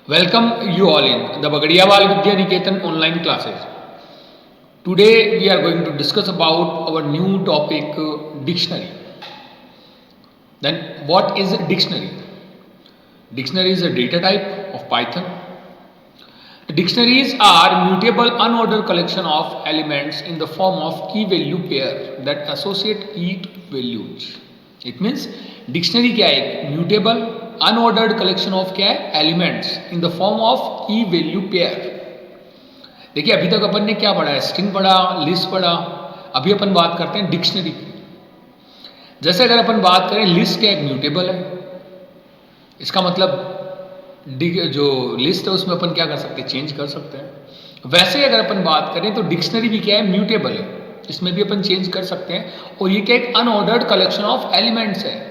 Welcome you all in the Bagadiawal Vidya Niketan online classes. Today we are going to discuss about our new topic dictionary. Then what is a dictionary? Dictionary is a data type of Python. The dictionaries are mutable unordered collection of elements in the form of key value pair that associate key to values. It means dictionary क्या है? Mutable unordered collection of क्या है? Elements in the form of key value pair. देखिए अभी तक अपन ने क्या पढ़ा है? स्ट्रिंग पढ़ा, लिस्ट पढ़ा. अभी अपन बात करते हैं डिक्शनरी की. जैसे अगर अपन बात करें लिस्ट क्या एक म्यूटेबल है, इसका मतलब जो लिस्ट है उसमें अपन क्या कर सकते हैं? चेंज कर सकते हैं. वैसे अगर अपन बात करें तो डिक्शनरी भी क्या है? म्यूटेबल है, इसमें भी अपन चेंज कर सकते हैं. और ये क्या एक अनऑर्डर्ड कलेक्शन ऑफ एलिमेंट्स है.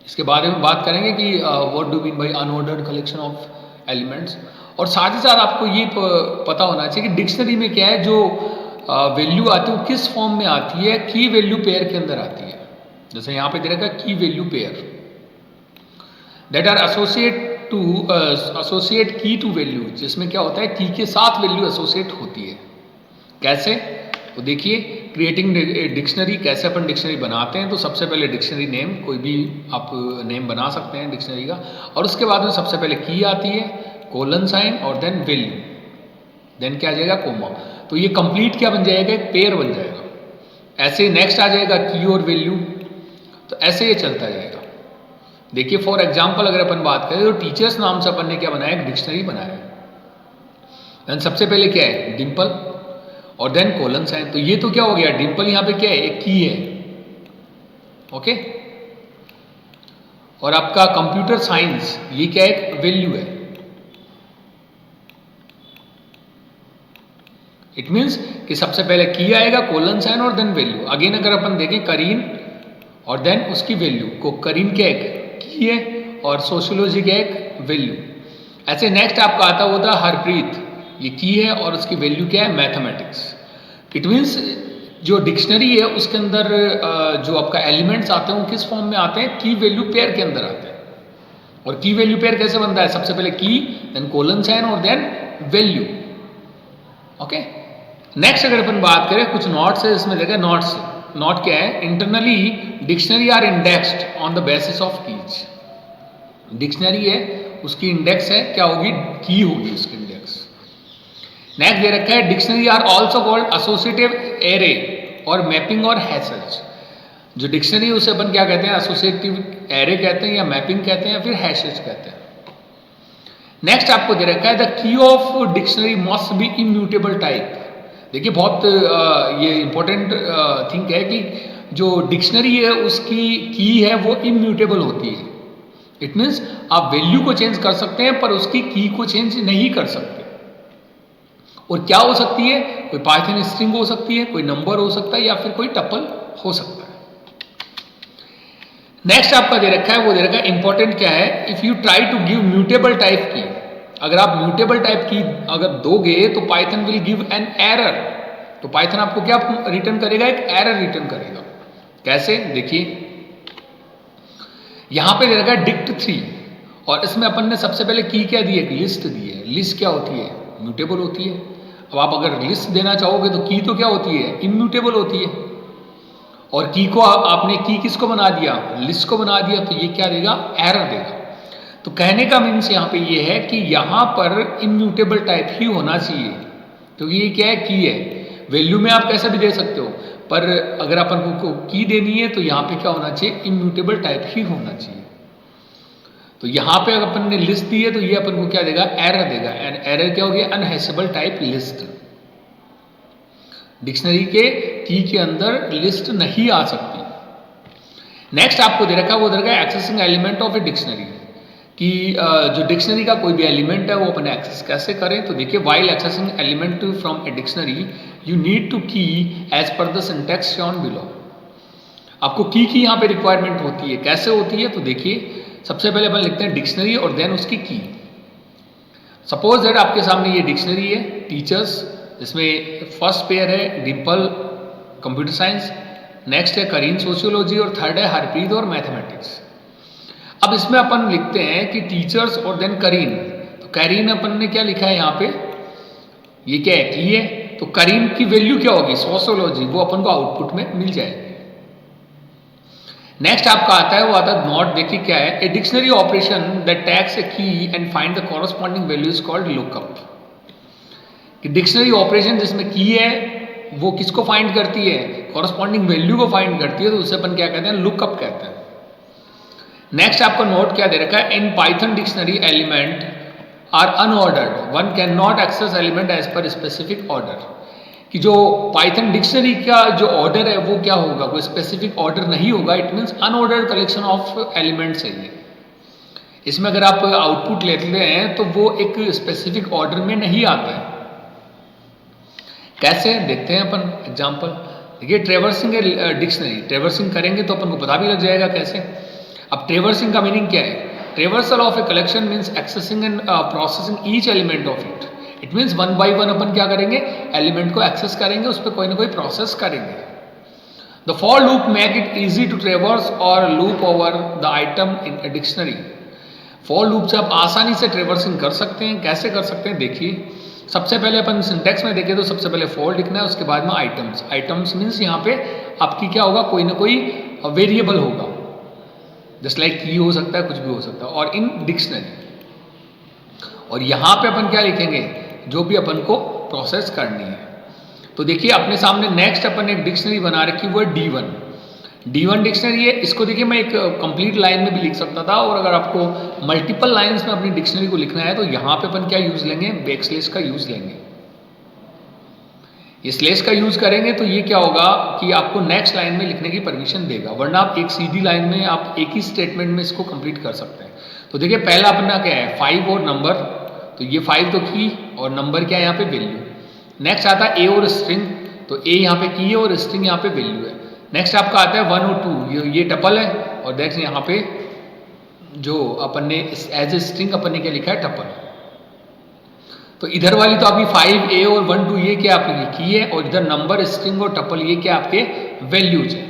इसके बारे में बात करेंगे कि what do mean by unordered collection of elements. और साथ ही साथ आपको ये पता होना चाहिए कि डिक्शनरी में क्या है, जो वैल्यू आती है वो किस फॉर्म में आती है? की वैल्यू पेयर के अंदर आती है. जैसे यहाँ पे दे रखा है key value pair that are associate key to value, जिसमें क्या होता है की के साथ वैल्यू एसोसिएट होती है. कैसे? तो देखिए क्रिएटिंग डिक्शनरी, कैसे अपन डिक्शनरी बनाते हैं. तो सबसे पहले डिक्शनरी नेम, कोई भी आप नेम बना सकते हैं डिक्शनरी का. और उसके बाद में सबसे पहले की आती है, कोलन साइन और देन वैल्यू, देन क्या आ जाएगा? कोमा. तो ये कंप्लीट क्या बन जाएगा? एक पेयर बन जाएगा. ऐसे नेक्स्ट आ जाएगा की और वैल्यू. तो ऐसे ये चलता जाएगा. देखिए फॉर एग्जाम्पल अगर अपन बात करें तो टीचर्स नाम से अपन ने क्या बनाया? एक डिक्शनरी बनाया. देन सबसे पहले क्या है? डिम्पल और देन कोलन साइन. तो ये तो क्या हो गया? डिम्पल यहाँ पे क्या है? एक की है. ओके. और आपका कंप्यूटर साइंस ये क्या है? एक वैल्यू है. इट मीन्स कि सबसे पहले की आएगा, कोलन साइन और देन वैल्यू. अगेन अगर अपन देखें करीन और देन उसकी वैल्यू को, करीन क्या एक की है और सोशियोलॉजी क्या एक वैल्यू. ऐसे नेक्स्ट आपका आता होता है हरप्रीत, ये की है और उसकी वैल्यू क्या है? मैथमेटिक्स. इट मीन्स जो डिक्शनरी है उसके अंदर जो आपका एलिमेंट्स आते हैं वो किस फॉर्म में आते हैं? की वैल्यू पेयर के अंदर आते हैं. और की वैल्यू पेयर कैसे बनता है? सबसे पहले की, देन कोलन साइन और देन वैल्यू. ओके. नेक्स्ट अगर अपन बात करें कुछ नोट्स है, इसमें देखा नोट्स. नोट क्या है? Internally dictionary are indexed on the basis of keys. Dictionary है उसकी इंडेक्स है क्या होगी? की होगी उसकी इंडेक्स. नेक्स्ट दे रखा है dictionary are also called associative array और मैपिंग और हैशेज. जो डिक्शनरी उसे अपन क्या कहते हैं? एसोसिएटिव एरे कहते हैं या मैपिंग कहते हैं या फिर हैशेज कहते हैं. नेक्स्ट आपको दे रखा है the key of dictionary must be immutable type. देखिए बहुत ये इंपॉर्टेंट थिंग है कि जो डिक्शनरी है उसकी की है वो इम्यूटेबल होती है. इट मीन्स आप वैल्यू को चेंज कर सकते हैं पर उसकी की को चेंज नहीं कर सकते. और क्या हो सकती है? कोई पाइथन स्ट्रिंग हो सकती है, कोई नंबर हो सकता है या फिर कोई टपल हो सकता है. नेक्स्ट आपका दे रखा है, वो दे रखा है इंपॉर्टेंट क्या है? If you try to give mutable type key, अगर आप म्यूटेबल टाइप की अगर दोगे तो Python will give an error. तो पाइथन आपको क्या रिटर्न करेगा? एक एरर रिटर्न करेगा. कैसे? देखिए यहां पे दे रखा है डिक्ट 3 और इसमें अपन ने सबसे पहले की क्या दी है? एक लिस्ट दी है. लिस्ट क्या होती है? म्यूटेबल होती है. अब आप अगर लिस्ट देना चाहोगे तो की तो क्या होती है? इम्यूटेबल होती है. और की को आपने की किसको बना दिया? लिस्ट को बना दिया. तो ये क्या देगा? एरर देगा. तो कहने का मीन्स यहाँ पे ये है कि यहाँ पर इम्यूटेबल टाइप ही होना चाहिए, क्योंकि ये क्या है? की है. वैल्यू में आप कैसा भी दे सकते हो, पर अगर अपन को की देनी है तो यहाँ पे क्या होना चाहिए? इम्यूटेबल टाइप ही होना चाहिए. तो यहाँ पे अगर अपन ने लिस्ट दी है तो ये अपन को क्या देगा? एरर देगा. एंड एरर क्या हो गया? अनहैशेबल टाइप लिस्ट. डिक्शनरी के की अंदर लिस्ट नहीं आ सकती. नेक्स्ट आपको दे रखा है, वो दे रखा है accessing element of a dictionary, कि जो डिक्शनरी का कोई भी एलिमेंट है वो अपन एक्सेस कैसे करें. तो देखिए while accessing element from a dictionary you need to key as per the syntax shown below. आपको की यहाँ पे रिक्वायरमेंट होती है. कैसे होती है? तो देखिए सबसे पहले अपन लिखते हैं डिक्शनरी और देन उसकी की. सपोज दैट आपके सामने ये डिक्शनरी है टीचर्स, जिसमें फर्स्ट पेयर है डिम्पल कंप्यूटर साइंस, नेक्स्ट है करीन सोशियोलॉजी और थर्ड है हरप्रीत और मैथमेटिक्स. अब इसमें अपन लिखते हैं कि टीचर्स और देन करीन। तो करीन अपन ने क्या लिखा है यहाँ पे, ये क्या है, की है। तो करीन की वैल्यू क्या होगी, सोशियोलॉजी, वो अपन को आउटपुट में मिल जाएगी। नेक्स्ट आपका आता है, वो आता है नॉट। देखिए क्या है, a dictionary operation that takes a key and find the corresponding value is called lookup. कि डिक्शनरी ऑपरेशन जिसमें की है वो किसको फाइंड करती है, कॉरस्पॉन्डिंग वैल्यू को फाइंड करती है, तो उसे अपन क्या कहते हैं, लुकअप कहते हैं। नेक्स्ट आपका नोट क्या दे रखा है, in Python dictionary element are unordered, one can not access element as per specific order. कि जो पाइथन डिक्शनरी का जो ऑर्डर है वो क्या होगा, कोई स्पेसिफिक ऑर्डर नहीं होगा, it means unordered collection of elements है ये। इसमें अगर आप आउटपुट लेते हैं तो वो एक स्पेसिफिक ऑर्डर में नहीं आता है। कैसे देखते हैं अपन एग्जांपल। देखिए ट्रेवर्सिंग ए डिक्शनरी, ट्रेवर्सिंग करेंगे तो अपन को पता भी लग जाएगा कैसे। अब ट्रेवर्सिंग का मीनिंग क्या है, traversal of a collection means accessing and processing each element of it. It means one by one अपन क्या करेंगे, एलिमेंट को एक्सेस करेंगे, उस पर कोई ना कोई प्रोसेस करेंगे। The for loop make it easy to traverse और loop over the item in a dictionary. For loop से आप आसानी से ट्रेवर्सिंग कर सकते हैं। कैसे कर सकते हैं, देखिए सबसे पहले अपन सिंटेक्स में देखें तो सबसे पहले फॉर लिखना है, उसके बाद में आइटम्स। आइटम्स मीन्स यहाँ पे आपकी क्या होगा, कोई ना कोई वेरिएबल होगा, जस्ट लाइक की हो सकता है, कुछ भी हो सकता है, और इन डिक्शनरी। और यहाँ पे अपन क्या लिखेंगे, जो भी अपन को प्रोसेस करनी है। तो देखिए अपने सामने नेक्स्ट अपन एक डिक्शनरी बना रखी, वो है D1। D1 डिक्शनरी है। इसको देखिए मैं एक कंप्लीट लाइन में भी लिख सकता था, और अगर आपको मल्टीपल लाइंस में अपनी डिक्शनरी को लिखना है तो यहाँ पे अपन क्या यूज लेंगे, बैकस्लैश का यूज लेंगे। ये स्लैश का यूज करेंगे तो ये क्या होगा कि आपको नेक्स्ट लाइन में लिखने की परमिशन देगा, वरना आप एक सीधी लाइन में आप एक ही स्टेटमेंट में इसको कंप्लीट कर सकते हैं। तो देखिए पहला अपना क्या है, 5 और नंबर। तो ये 5 तो की और नंबर क्या है यहाँ पे, वैल्यू। नेक्स्ट आता है ए और स्ट्रिंग। तो ए यहाँ पे की है और स्ट्रिंग यहाँ पे वैल्यू है। नेक्स्ट आपका आता है 1 और 2, ये टपल है, और नेक्स्ट यहाँ पे जो अपन ने एज ए स्ट्रिंग अपन ने क्या लिखा है, टपल। तो इधर वाली तो आपकी 5 ए और 1 2 ये क्या आपकी की है, और इधर नंबर स्ट्रिंग और टपल ये क्या आपके वैल्यूज है।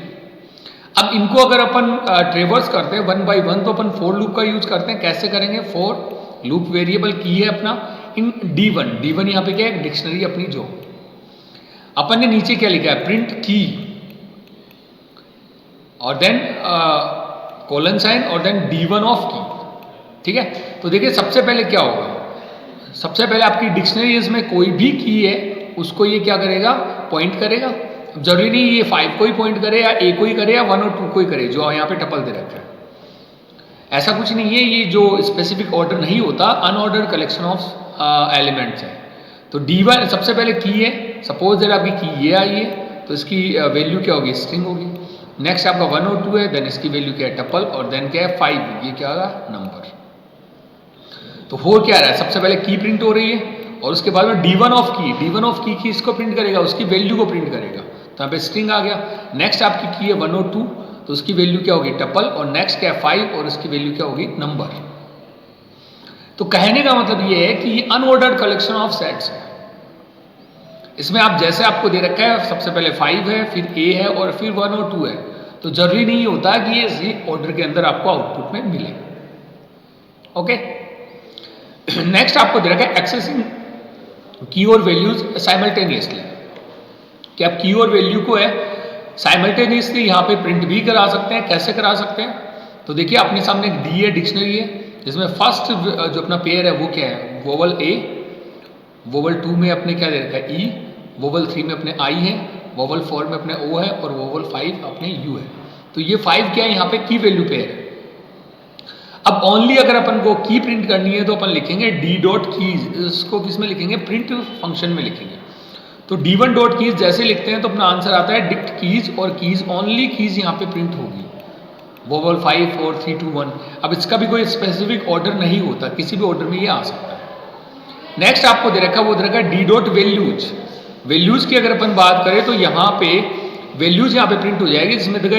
अब इनको अगर अपन ट्रेवर्स करते हैं 1 बाई 1 तो अपन फॉर लूप का यूज करते हैं। कैसे करेंगे, फॉर लूप वेरिएबल की है अपना इन D1। D1 यहाँ पे क्या है, डिक्शनरी अपनी जो अपन ने नीचे क्या लिखा है, प्रिंट की और देन कोलन साइन और देन D1 ऑफ की। ठीक है, तो देखिए सबसे पहले क्या होगा, सबसे पहले आपकी डिक्शनरीज में कोई भी की है उसको ये क्या करेगा, पॉइंट करेगा। जरूरी नहीं ये 5 को ही पॉइंट करे या ए को ही करे या 1 और 2 को ही करे, जो यहाँ पे टपल दे रखा है। ऐसा कुछ नहीं है, ये जो स्पेसिफिक ऑर्डर नहीं होता, अनऑर्डर्ड कलेक्शन ऑफ एलिमेंट्स है। तो D1 सबसे पहले की है, सपोज दैट आपकी की ये आई है तो इसकी वैल्यू क्या होगी, स्ट्रिंग होगी। नेक्स्ट आपका 1 और 2 है, देन इसकी वैल्यू क्या है, टपल, और देन क्या है 5, ये क्या होगा, नंबर। तो हो क्या रहा है, सबसे पहले की प्रिंट हो रही है और उसके बाद में D1 ऑफ की, D1 ऑफ की इसको प्रिंट करेगा, उसकी वैल्यू को प्रिंट करेगा। तो यहाँ पे स्ट्रिंग आ गया। नेक्स्ट आपकी की है 1 और 2, तो उसकी वैल्यू क्या होगी, टपल, और नेक्स्ट क्या है 5, और उसकी वैल्यू क्या होगी, नंबर। तो कहने का मतलब ये है कि ये अनऑर्डर्ड कलेक्शन ऑफ सेट्स है। इसमें आप जैसे आपको दे रखा है, सबसे पहले 5 है, फिर A है और फिर 1 और 2 है, तो जरूरी नहीं होता कि ये इसी ऑर्डर के अंदर आपको आउटपुट में मिले। ओके, नेक्स्ट आपको दे रखा है एक्सेसिंग की और वैल्यूज साइमल्टेनियसली, कि आप की और वैल्यू को है साइमल्टेनियसली यहाँ पे प्रिंट भी करा सकते हैं। कैसे करा सकते हैं, तो देखिए अपने सामने एक डी है, डिक्शनरी है, जिसमें फर्स्ट जो अपना पेयर है वो क्या है, वोवल ए, वोवल 2 में अपने क्या दे रखा है ई, वोवल 3 में अपने आई है, वोवल 4 में अपने ओ है, और वोवल 5 अपने यू है। तो ये 5 क्या है, यहाँ पे की वैल्यू पेयर है। अब ओनली अगर अपन को की प्रिंट करनी है तो अपन लिखेंगे डी डॉट कीज, इसको किस में लिखेंगे, प्रिंट फंक्शन में लिखेंगे। तो D1 डॉट कीज जैसे लिखते हैं तो अपना आंसर आता है डिक्ट कीज, और कीज ओनली कीज यहाँ पे प्रिंट होगी, वोवल 5 4 3 2 1। अब इसका भी कोई स्पेसिफिक ऑर्डर नहीं होता, किसी भी ऑर्डर में ये आ सकता है। नेक्स्ट आपको दे रखा है, वो दे रखा है डी डॉट वैल्यूज। वैल्यूज की अगर अपन बात करें तो यहाँ पे वैल्यूज यहाँ पे प्रिंट हो जाएगी, जिसमें देखा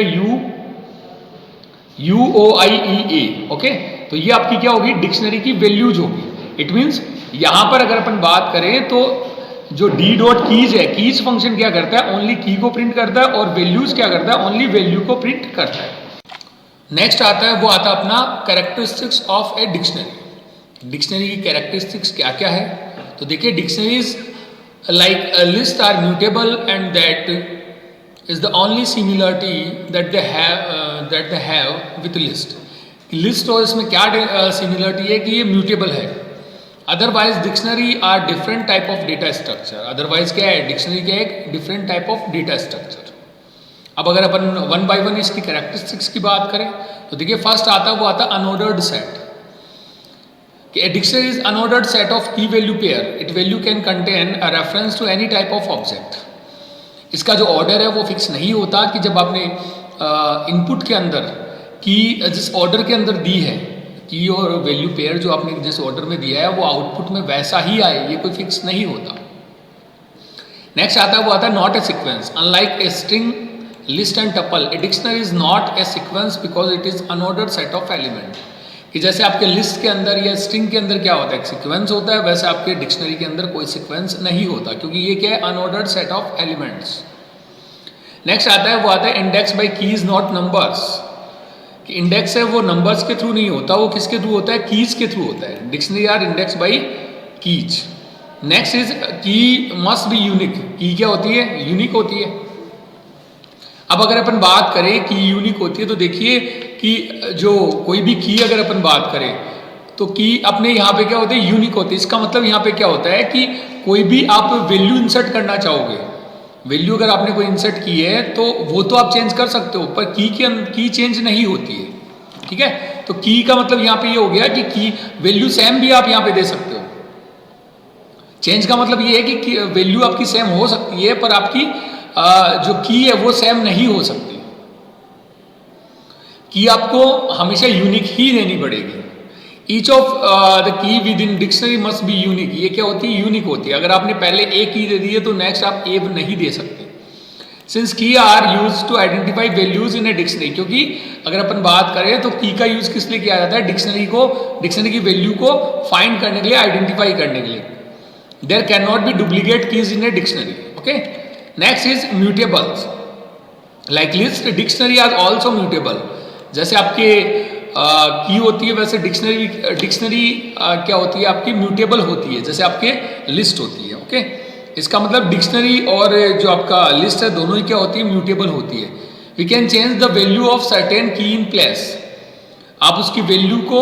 UOIEA। ओके, तो ये आपकी क्या होगी, डिक्शनरी की वैल्यूज होगी। इट मीन्स यहाँ पर अगर अपन बात करें तो जो डी डॉट कीज है, कीज फंक्शन क्या करता है, ओनली की को प्रिंट करता है, और वैल्यूज क्या करता है, ओनली वैल्यू को प्रिंट करता है। नेक्स्ट आता है, वो आता है अपना characteristics of a dictionary. Dictionary की कैरेक्टरिस्टिक्स क्या क्या है? तो देखिए, dictionaries like list are mutable and that is the only similarity that they have with list. List और इसमें क्या सिमिलरिटी है कि ये म्यूटेबल है। Otherwise dictionary are different type of data structure. Otherwise क्या है? डिक्शनरी क्या है? एक different type of data structure. अब अगर अपन वन बाय वन इसकी कैरेक्टरिस्टिक्स की बात करें तो देखिए, फर्स्ट आता है, वो आता है अनऑर्डर्ड सेट। कि a dictionary is unordered set of key value pair. It value can contain a reference to any type of object. इसका जो ऑर्डर है वो फिक्स नहीं होता कि जब आपने इनपुट के अंदर की जिस ऑर्डर के अंदर दी है की और वैल्यू पेयर जो आपने जिस ऑर्डर में दिया है वो आउटपुट में वैसा ही आए, ये कोई फिक्स नहीं होता। नेक्स्ट आता है, वो आता है not a sequence. Unlike a string, list and tuple, a dictionary is not a sequence because it is unordered set of element. कि जैसे आपके लिस्ट के अंदर या स्ट्रिंग के अंदर क्या होता है? एक सीक्वेंस होता है, वैसे आपके डिक्शनरी के अंदर कोई सीक्वेंस नहीं होता, क्योंकि ये क्या है? Unordered set of elements. Next आता है, वो आता है index by keys not numbers. कि इंडेक्स है वो नंबर्स के थ्रू नहीं होता, वो किसके थ्रू होता है? कीज के थ्रू होता है। Dictionary are index by keys. Next is key must be unique. Key क्या होती है? यूनिक होती है। अब अगर अपन बात करें कि यूनिक होती है तो देखिए कि जो कोई भी की अगर अपन बात करें तो की अपने यहाँ पे क्या होते हैं? यूनिक होते हैं। इसका मतलब यहाँ पे क्या होता है कि कोई भी आप वैल्यू इंसर्ट करना चाहोगे, वैल्यू अगर आपने कोई इंसर्ट की है तो वो तो आप चेंज कर सकते हो, पर की चेंज नहीं होती है। ठीक है, तो की का मतलब यहाँ पे ये हो गया कि की वैल्यू सेम भी आप यहाँ पे दे सकते हो। चेंज का मतलब ये है कि वैल्यू आपकी सेम हो सकती है पर आपकी जो की है वो सेम नहीं हो सकती। की आपको हमेशा यूनिक ही रहनी पड़ेगी। Each of the key with in dictionary must be unique. ये क्या होती है? यूनिक होती है। अगर आपने पहले ए की दे दी है तो नेक्स्ट आप ए नहीं दे सकते। Since key are use to identify values in a dictionary, क्योंकि अगर अपन बात करें तो की का यूज किस लिए किया जाता है? डिक्शनरी की वैल्यू को फाइंड करने के लिए, आइडेंटिफाई करने के लिए। There can not be duplicate keys in a dictionary. Okay, next is mutables. Like list, dictionary are also mutable. जैसे आपके की होती है वैसे डिक्शनरी क्या होती है? आपकी म्यूटेबल होती है, जैसे आपके लिस्ट होती है। ओके, इसका मतलब डिक्शनरी और जो आपका लिस्ट है दोनों ही क्या होती है? म्यूटेबल होती है। We can change the value of certain key in place. आप उसकी वैल्यू को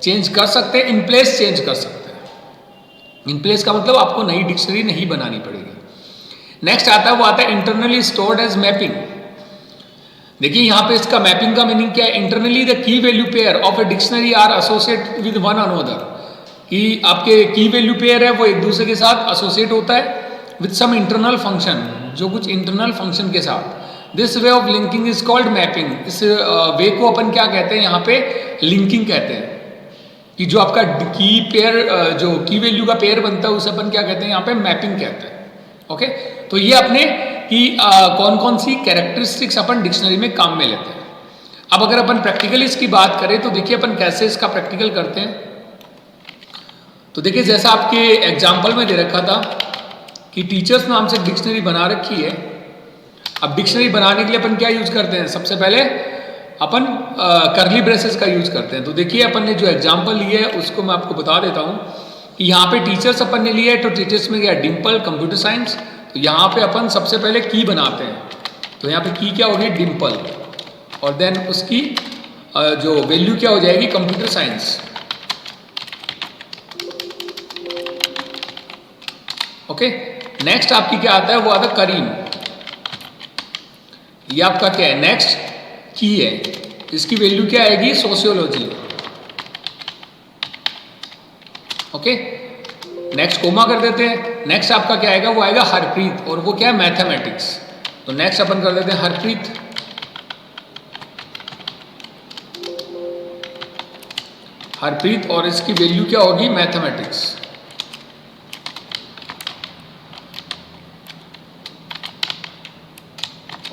चेंज कर सकते हैं, इन प्लेस चेंज कर सकते हैं। इन प्लेस का मतलब आपको नई डिक्शनरी नहीं बनानी पड़ेगी। नेक्स्ट आता है, वो आता है इंटरनली स्टोर्ड एज मैपिंग। देखिए यहाँ पे इसका मैपिंग का मीनिंग क्या है? Internally the key value pair of a dictionary are associate with one another. कि आपके की वैल्यू पेयर है वो एक दूसरे के साथ एसोसिएट होता है विद सम इंटरनल फंक्शन, जो कुछ इंटरनल फंक्शन के साथ। This way of linking is called mapping. इस वे को अपन क्या कहते हैं? यहाँ पे लिंकिंग कहते हैं। कि जो आपका की पेयर, जो की वैल्यू का पेयर बनता है उसे अपन क्या कहते हैं? यहाँ पे मैपिंग कहते हैं। ओके, तो ये अपने कि कौन कौन सी कैरेक्टरिस्टिक्स अपन डिक्शनरी में काम में लेते हैं। अब अगर अपन प्रैक्टिकली इसकी बात करें तो देखिए अपन कैसे इसका प्रैक्टिकल करते हैं। तो देखिए, जैसा आपके एग्जाम्पल में दे रखा था कि टीचर्स नाम से डिक्शनरी बना रखी है। अब डिक्शनरी बनाने के लिए अपन क्या यूज करते हैं? सबसे पहले अपन करली ब्रेसेस का यूज करते हैं। तो देखिए, अपन ने जो एग्जाम्पल लिया है उसको मैं आपको बता देता हूँ कि यहाँ पे टीचर्स अपन ने लिया है, तो टीचर्स में गया डिम्पल, कंप्यूटर साइंस। तो यहाँ पे अपन सबसे पहले की बनाते हैं। तो यहाँ पे की क्या होगी? डिम्पल, और देन उसकी जो वैल्यू क्या हो जाएगी? Computer science. ओके, नेक्स्ट आपकी क्या आता है? वो आता है करीम। ये आपका क्या है? नेक्स्ट की है, इसकी वैल्यू क्या आएगी? सोशियोलॉजी। ओके, नेक्स्ट कोमा कर देते हैं। नेक्स्ट आपका क्या आएगा? वो आएगा हरप्रीत, और वो क्या है? मैथमेटिक्स। तो नेक्स्ट अपन कर देते हैं हरप्रीत। हरप्रीत और इसकी वैल्यू क्या होगी? मैथमेटिक्स।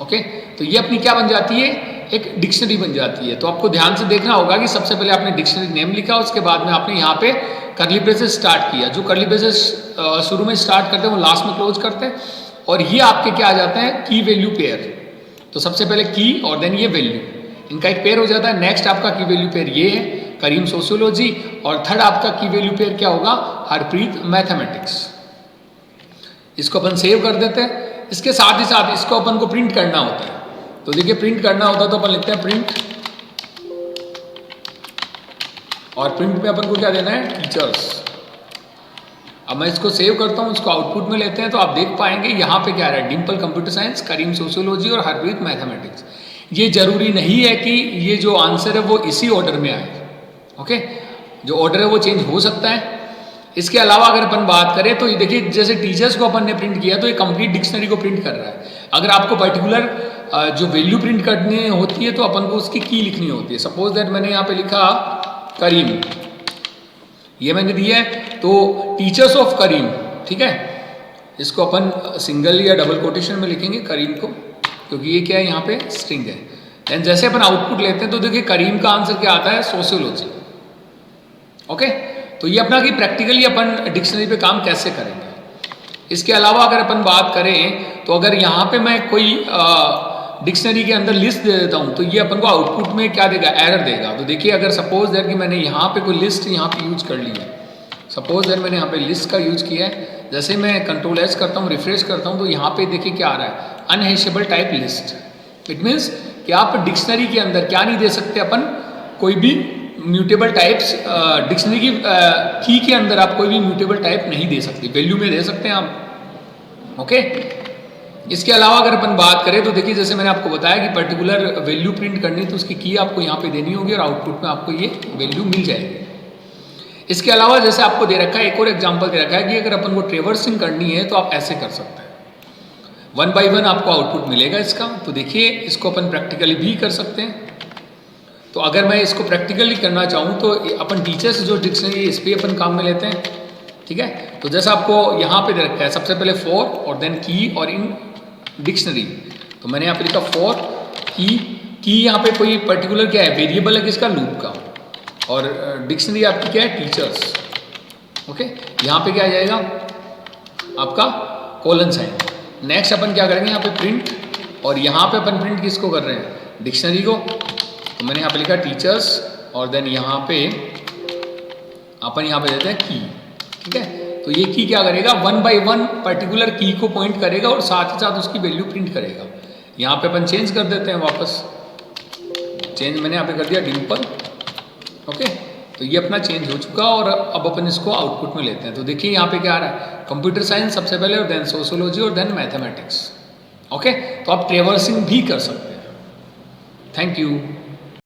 ओके, तो ये अपनी क्या बन जाती है? एक डिक्शनरी बन जाती है। तो आपको ध्यान से देखना होगा कि सबसे पहले आपने डिक्शनरी नेम लिखा, उसके बाद में आपने यहाँ पे करली ब्रेसेस स्टार्ट किया। जो करली ब्रेसेस शुरू में स्टार्ट करते हैं वो लास्ट में क्लोज करते हैं, और ये आपके क्या आ जाते हैं? की वैल्यू पेयर। तो सबसे पहले की और देन ये वैल्यू, इनका एक पेयर हो जाता है। नेक्स्ट आपका की वैल्यू पेयर ये है, करीम सोशियोलॉजी, और थर्ड आपका की वैल्यू पेयर क्या होगा, हरप्रीत मैथमेटिक्स। इसको अपन सेव कर देते हैं। इसके साथ ही साथ इसको अपन को प्रिंट करना होता है। तो देखिए प्रिंट करना होता है तो अपन लिखते हैं प्रिंट, और प्रिंट में अपन को क्या देना है, टीचर्स। अब मैं इसको सेव करता हूँ, इसको आउटपुट में लेते हैं, तो आप देख पाएंगे यहाँ पे क्या आ रहा है, डिम्पल कंप्यूटर साइंस, करीम सोशियोलॉजी और हरप्रीत मैथमेटिक्स। ये जरूरी नहीं है कि ये जो आंसर है वो इसी ऑर्डर में आए, ओके, जो ऑर्डर है वो चेंज हो सकता है। इसके अलावा अगर अपन बात करें तो ये देखिए, जैसे टीचर्स को अपन ने प्रिंट किया तो ये कंप्लीट डिक्शनरी को प्रिंट कर रहा है। अगर आपको पर्टिकुलर जो वैल्यू प्रिंट करनी होती है तो अपन को उसकी की लिखनी होती है। सपोज दैट मैंने यहाँ पे लिखा करीम, ये मैंने दिया है, तो टीचर्स ऑफ करीम, ठीक है, इसको अपन सिंगल या डबल कोटेशन में लिखेंगे करीम को, क्योंकि ये क्या है, यहाँ पे स्ट्रिंग है। एंड जैसे अपन आउटपुट लेते हैं तो देखिए करीम का आंसर क्या आता है, सोशियोलॉजी, ओके। तो ये अपना कि प्रैक्टिकली अपन डिक्शनरी पे काम कैसे करेंगे। इसके अलावा अगर अपन बात करें तो अगर यहाँ पे मैं कोई डिक्शनरी के अंदर लिस्ट दे देता हूँ तो ये अपन को आउटपुट में क्या देगा, एरर देगा। तो देखिए अगर सपोज दैट कि मैंने यहाँ पे कोई लिस्ट यहाँ पे यूज कर ली है, सपोज दैट मैंने यहाँ पे लिस्ट का यूज किया है, जैसे मैं कंट्रोल एस करता हूँ, रिफ्रेश करता हूँ, तो यहाँ पे देखिए क्या आ रहा है, अनहैशेबल टाइप लिस्ट। इट मीन्स कि आप डिक्शनरी के अंदर क्या नहीं दे सकते, अपन कोई भी म्यूटेबल टाइप्स डिक्शनरी की के अंदर आप कोई भी म्यूटेबल टाइप नहीं दे सकते, वैल्यू में दे सकते हैं आप, ओके। इसके अलावा अगर अपन बात करें तो देखिए जैसे मैंने आपको बताया कि पर्टिकुलर वैल्यू प्रिंट करनी तो उसकी की आपको यहाँ पे देनी होगी और आउटपुट में आपको ये वैल्यू मिल जाएगी। इसके अलावा जैसे आपको दे रखा है, एक और एग्जांपल दे रखा है कि अगर अपन को ट्रेवर्सिंग करनी है तो आप ऐसे कर सकते हैं, 1 by 1 आपको आउटपुट मिलेगा इसका। तो देखिए इसको अपन प्रैक्टिकली भी कर सकते हैं। तो अगर मैं इसको प्रैक्टिकली करना चाहूँ तो अपन टीचर्स जो डिक्शनरी इस पर अपन काम में लेते हैं, ठीक है। तो जैसा आपको यहाँ पे दे रखा है, सबसे पहले फॉर और देन की और इन डिक्शनरी, तो मैंने यहाँ पे लिखा फॉर की यहाँ पे कोई पर्टिकुलर क्या है, वेरिएबल है किसका, लूप का, और डिक्शनरी आपकी क्या है, टीचर्स, ओके। यहाँ पे क्या आ जाएगा आपका कोलन साइन। नेक्स्ट अपन क्या करेंगे, यहाँ पे प्रिंट, और यहाँ पे अपन प्रिंट किसको कर रहे हैं, डिक्शनरी को। तो मैंने यहाँ पे लिखा टीचर्स और देन यहाँ पे अपन यहाँ पे देते हैं की, ठीक है। तो ये की क्या करेगा, 1 by 1 पर्टिकुलर की को पॉइंट करेगा और साथ ही साथ उसकी वैल्यू प्रिंट करेगा। यहाँ पे अपन चेंज कर देते हैं वापस, चेंज मैंने यहाँ पे कर दिया डिम्पल, ओके। तो ये अपना चेंज हो चुका और अब अपन इसको आउटपुट में लेते हैं। तो देखिए यहाँ पे क्या आ रहा है, कंप्यूटर साइंस सबसे पहले और देन सोशियोलॉजी और देन मैथमेटिक्स, ओके। तो आप ट्रेवर्सिंग भी कर सकते हैं। Thank you.